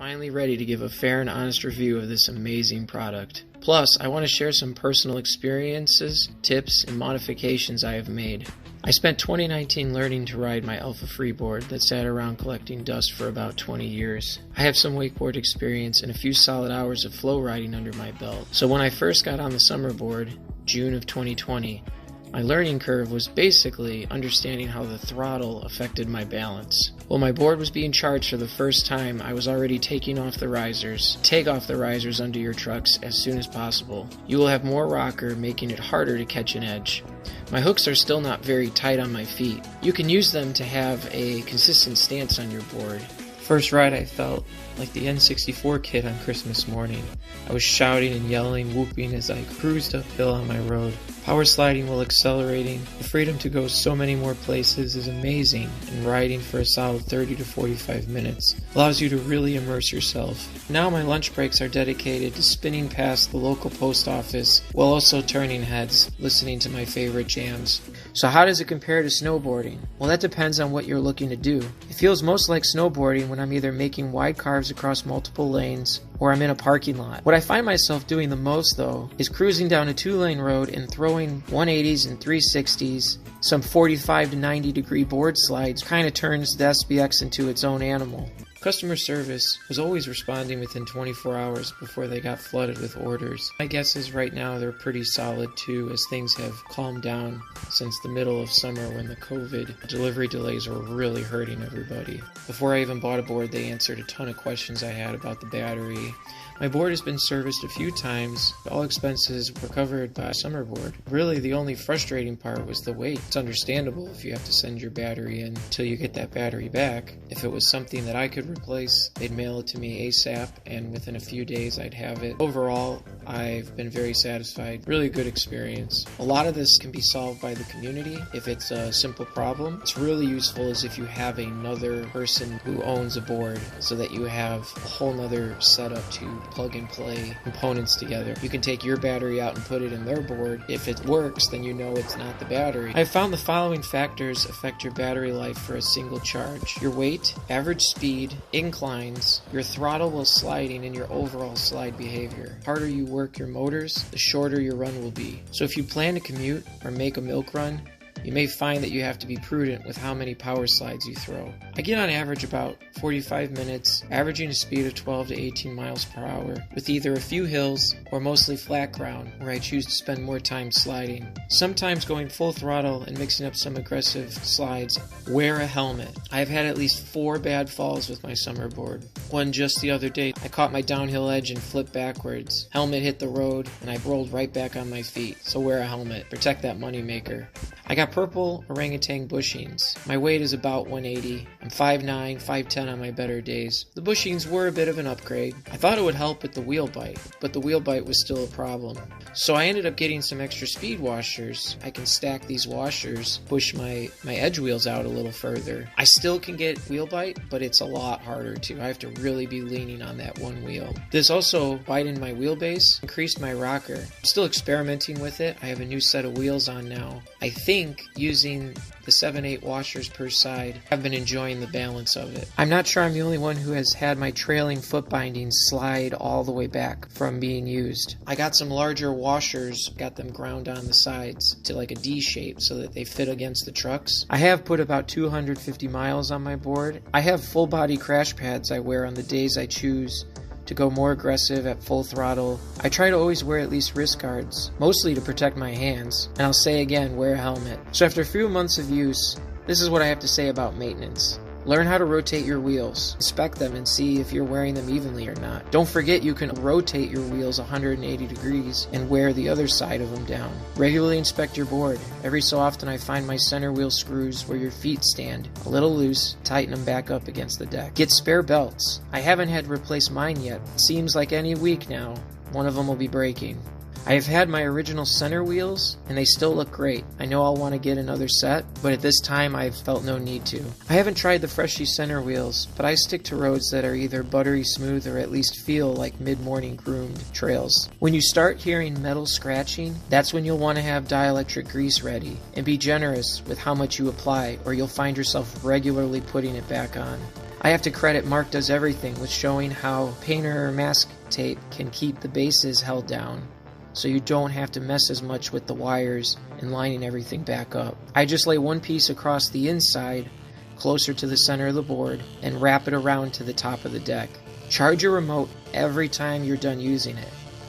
finally ready to give a fair and honest review of this amazing product. Plus, I want to share some personal experiences, tips, and modifications I have made. I spent 2019 learning to ride my Alpha Freeboard that sat around collecting dust for about 20 years. I have some wakeboard experience and a few solid hours of flow riding under my belt. So when I first got on the Summerboard, June of 2020, my learning curve was basically understanding how the throttle affected my balance. While my board was being charged for the first time, I was already taking off the risers. Take off the risers under your trucks as soon as possible. You will have more rocker, making it harder to catch an edge. My hooks are still not very tight on my feet. You can use them to have a consistent stance on your board. First ride I felt like the N64 kid on Christmas morning. I was shouting and yelling, whooping as I cruised uphill on my road. Power sliding while accelerating. The freedom to go so many more places is amazing, and riding for a solid 30 to 45 minutes allows you to really immerse yourself. Now my lunch breaks are dedicated to spinning past the local post office while also turning heads, listening to my favorite jams. So how does it compare to snowboarding? Well, that depends on what you're looking to do. It feels most like snowboarding when I'm either making wide carves across multiple lanes or I'm in a parking lot. What I find myself doing the most, though, is cruising down a 2-lane road and throwing 180s and 360s, some 45 to 90 degree board slides. Kind of turns the SBX into its own animal. Customer service was always responding within 24 hours before they got flooded with orders. My guess is right now they're pretty solid too, as things have calmed down since the middle of summer when the COVID delivery delays were really hurting everybody. Before I even bought a board, they answered a ton of questions I had about the battery. My board has been serviced a few times. All expenses were covered by Summerboard. Really, the only frustrating part was the wait. It's understandable if you have to send your battery in until you get that battery back. If it was something that I could replace, they'd mail it to me ASAP, and within a few days I'd have it. Overall, I've been very satisfied. Really good experience. A lot of this can be solved by the community if it's a simple problem. It's really useful as if you have another person who owns a board, so that you have a whole nother setup to plug and play components together. You can take your battery out and put it in their board. If it works, then you know it's not the battery. I've found the following factors affect your battery life for a single charge: your weight, average speed, inclines, your throttle while sliding, and your overall slide behavior. The harder you work your motors, the shorter your run will be. So if you plan to commute or make a milk run, you may find that you have to be prudent with how many power slides you throw. I get on average about 45 minutes, averaging a speed of 12 to 18 miles per hour, with either a few hills or mostly flat ground, where I choose to spend more time sliding. Sometimes going full throttle and mixing up some aggressive slides. Wear a helmet. I've had at least 4 bad falls with my Summerboard. One just the other day. I caught my downhill edge and flipped backwards. Helmet hit the road and I rolled right back on my feet. So wear a helmet. Protect that moneymaker. I got purple orangutan bushings. My weight is about 180. I'm 5'9", 5'10" on my better days. The bushings were a bit of an upgrade. I thought it would help with the wheel bite, but the wheel bite was still a problem. So I ended up getting some extra speed washers. I can stack these washers, push my edge wheels out a little further. I still can get wheel bite, but it's a lot harder too. I have to really be leaning on that one wheel. This also widened my wheelbase, increased my rocker. I'm still experimenting with it. I have a new set of wheels on now. I think using the 7/8 washers per side, I've been enjoying the balance of it. I'm not sure I'm the only one who has had my trailing foot bindings slide all the way back from being used. I got some larger washers, got them ground on the sides to like a D shape so that they fit against the trucks. I have put about 250 miles on my board. I have full body crash pads I wear on the days I choose to go more aggressive at full throttle. I try to always wear at least wrist guards, mostly to protect my hands. And I'll say again, wear a helmet. So after a few months of use, this is what I have to say about maintenance. Learn how to rotate your wheels. Inspect them and see if you're wearing them evenly or not. Don't forget you can rotate your wheels 180 degrees and wear the other side of them down. Regularly inspect your board. Every so often I find my center wheel screws where your feet stand a little loose, tighten them back up against the deck. Get spare belts. I haven't had to replace mine yet. It seems like any week now, one of them will be breaking. I have had my original center wheels, and they still look great. I know I'll want to get another set, but at this time I've felt no need to. I haven't tried the Freshie center wheels, but I stick to roads that are either buttery smooth or at least feel like mid-morning groomed trails. When you start hearing metal scratching, that's when you'll want to have dielectric grease ready, and be generous with how much you apply, or you'll find yourself regularly putting it back on. I have to credit Mark Does Everything with showing how painter mask tape can keep the bases held down so you don't have to mess as much with the wires and lining everything back up. I just lay one piece across the inside closer to the center of the board and wrap it around to the top of the deck. Charge your remote every time you're done using it.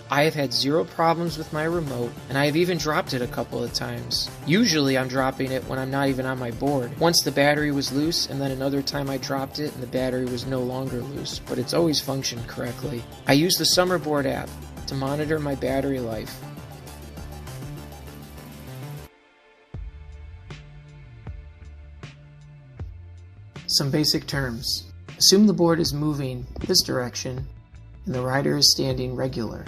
I have had zero problems with my remote, and I have even dropped it a couple of times. Usually I'm dropping it when I'm not even on my board. Once the battery was loose, and then another time I dropped it and the battery was no longer loose, but it's always functioned correctly. I use the Summerboard app to monitor my battery life. Some basic terms. Assume the board is moving this direction and the rider is standing regular.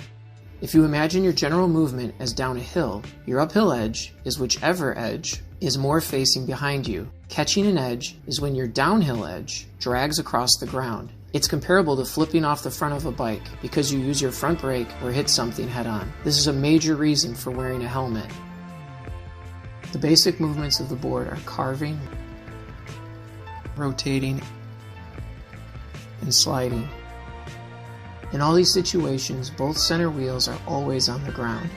If you imagine your general movement as down a hill, your uphill edge is whichever edge is more facing behind you. Catching an edge is when your downhill edge drags across the ground. It's comparable to flipping off the front of a bike because you use your front brake or hit something head on. This is a major reason for wearing a helmet. The basic movements of the board are carving, rotating, and sliding. In all these situations, both center wheels are always on the ground.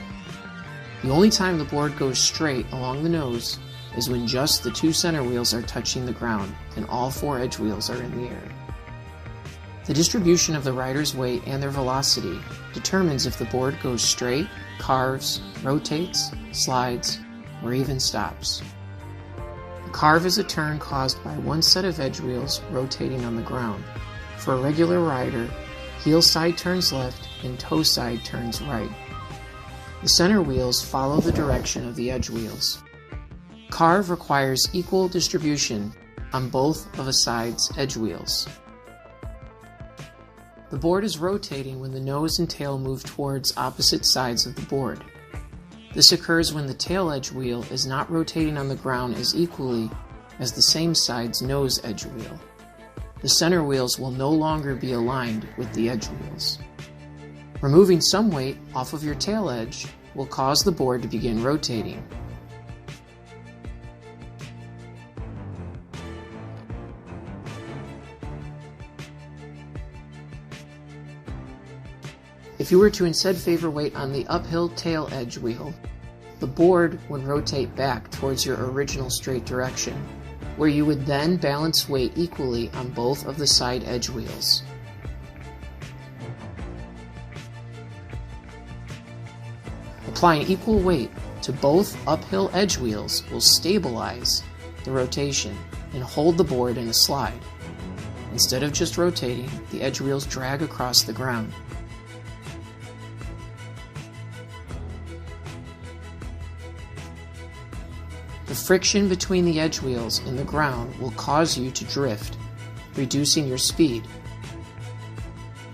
The only time the board goes straight along the nose is when just the two center wheels are touching the ground and all four edge wheels are in the air. The distribution of the rider's weight and their velocity determines if the board goes straight, carves, rotates, slides, or even stops. A carve is a turn caused by one set of edge wheels rotating on the ground. For a regular rider, heel side turns left and toe side turns right. The center wheels follow the direction of the edge wheels. Carve requires equal distribution on both of a side's edge wheels. The board is rotating when the nose and tail move towards opposite sides of the board. This occurs when the tail edge wheel is not rotating on the ground as equally as the same side's nose edge wheel. The center wheels will no longer be aligned with the edge wheels. Removing some weight off of your tail edge will cause the board to begin rotating. If you were to instead favor weight on the uphill tail edge wheel, the board would rotate back towards your original straight direction, where you would then balance weight equally on both of the side edge wheels. Applying equal weight to both uphill edge wheels will stabilize the rotation and hold the board in a slide. Instead of just rotating, the edge wheels drag across the ground. The friction between the edge wheels and the ground will cause you to drift, reducing your speed,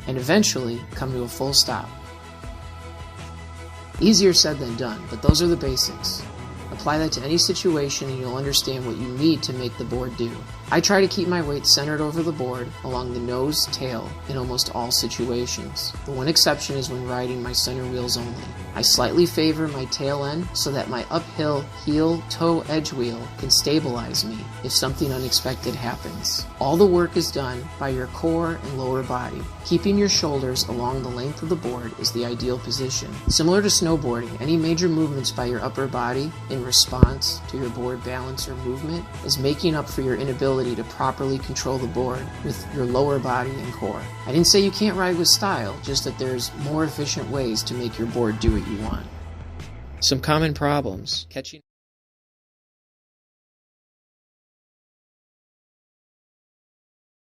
and eventually come to a full stop. Easier said than done, but those are the basics. Apply that to any situation and you'll understand what you need to make the board do. I try to keep my weight centered over the board along the nose, tail in almost all situations. The one exception is when riding my center wheels only. I slightly favor my tail end so that my uphill heel toe edge wheel can stabilize me if something unexpected happens. All the work is done by your core and lower body. Keeping your shoulders along the length of the board is the ideal position. Similar to snowboarding, any major movements by your upper body in response to your board balance or movement is making up for your inability to properly control the board with your lower body and core. I didn't say you can't ride with style, just that there's more efficient ways to make your board do what you want. Some common problems. Catching